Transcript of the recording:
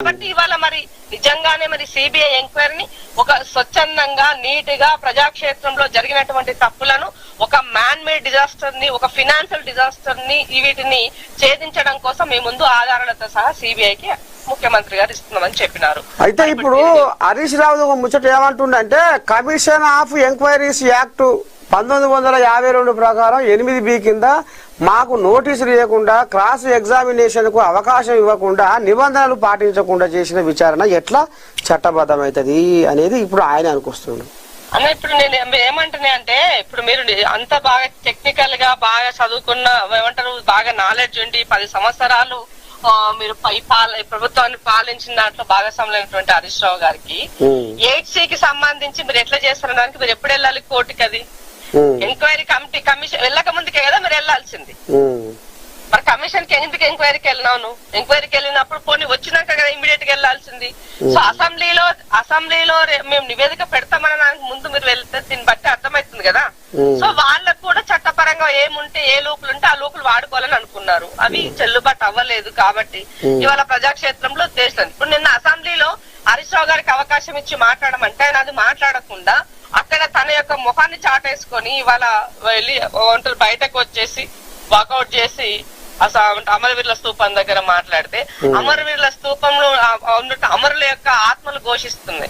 కాబట్టి ఇవాళ మరి నిజంగానే మరి సిబిఐ ఎంక్వైరీని ఒక స్వచ్ఛందంగా నీట్ గా ప్రజాక్షేత్రంలో జరిగినటువంటి తప్పులను ఒక మ్యాన్ మేడ్ డిజాస్టర్ ని, ఒక ఫినాన్షియల్ డిజాస్టర్ ని, వీటిని ఛేదించడం కోసం మీ ముందు ఆధారాలతో సహా సిబిఐకి ముఖ్యమంత్రి గారు ఇస్తున్నామని చెప్పినారు. అయితే ఇప్పుడు హరీష్ రావు ముచ్చట ఏమంటుండంటే కమిషన్ ఆఫ్ ఎంక్వైరీస్ యాక్ట్ 1952 ప్రకారం 8B కింద మాకు నోటీసులు ఇవ్వకుండా, క్రాస్ ఎగ్జామినేషన్ కు అవకాశం ఇవ్వకుండా, నిబంధనలు పాటించకుండా చేసిన విచారణ ఎట్లా చట్టబద్ధమవుతుంది అనేది ఇప్పుడు ఆయన అనుకొస్తుంది. అన్న ఇప్పుడు నేను ఏమంటున్నా అంటే, ఇప్పుడు మీరు అంత బాగా టెక్నికల్ గా బాగా చదువుకున్న, ఏమంటారు, బాగా నాలెడ్జ్ ఉండి 10 సంవత్సరాలు మీరు ప్రభుత్వాన్ని పాలించిన దాంట్లో భాగస్వాములైనటువంటి హరీష్ రావు గారికి 8C కి సంబంధించి మీరు ఎట్లా చేస్తారనడానికి మీరు ఎప్పుడు వెళ్ళాలి కోర్టుకి? అది ఎంక్వైరీ కమిటీ కమిషన్ వెళ్ళక ముందుకే కదా మీరు వెళ్ళాల్సింది. మరి కమిషన్ కి ఎందుకు ఎంక్వైరీకి వెళ్ళినావు నువ్వు? ఎంక్వైరీకి వెళ్ళినప్పుడు పోనీ వచ్చినాక కదా ఇమీడియట్ గా వెళ్ళాల్సింది. సో అసెంబ్లీలో మేము నివేదిక పెడతామనడానికి ముందు మీరు వెళ్తే దీన్ని బట్టి అర్థమవుతుంది కదా. సో వాళ్ళకు కూడా చట్టపరంగా ఏముంటే, ఏ లోపులు ఉంటే ఆ లోపులు వాడుకోవాలని అనుకున్నారు. అవి చెల్లుబాటు అవ్వలేదు కాబట్టి ఇవాళ ప్రజాక్షేత్రంలో దేశం. ఇప్పుడు నిన్న అసెంబ్లీలో హరీష్ రావు గారికి అవకాశం ఇచ్చి మాట్లాడమంటే ఆయన అది మాట్లాడకుండా అక్కడ తన యొక్క ముఖాన్ని చాటేసుకొని ఇవాళ వెళ్ళి బయటకు వచ్చేసి వాకౌట్ చేసి అమరవీరుల స్తూపం దగ్గర మాట్లాడితే అమరవీరుల స్తూపంలో ఉన్నట్టు అమరుల యొక్క ఆత్మలు ఘోషిస్తుంది.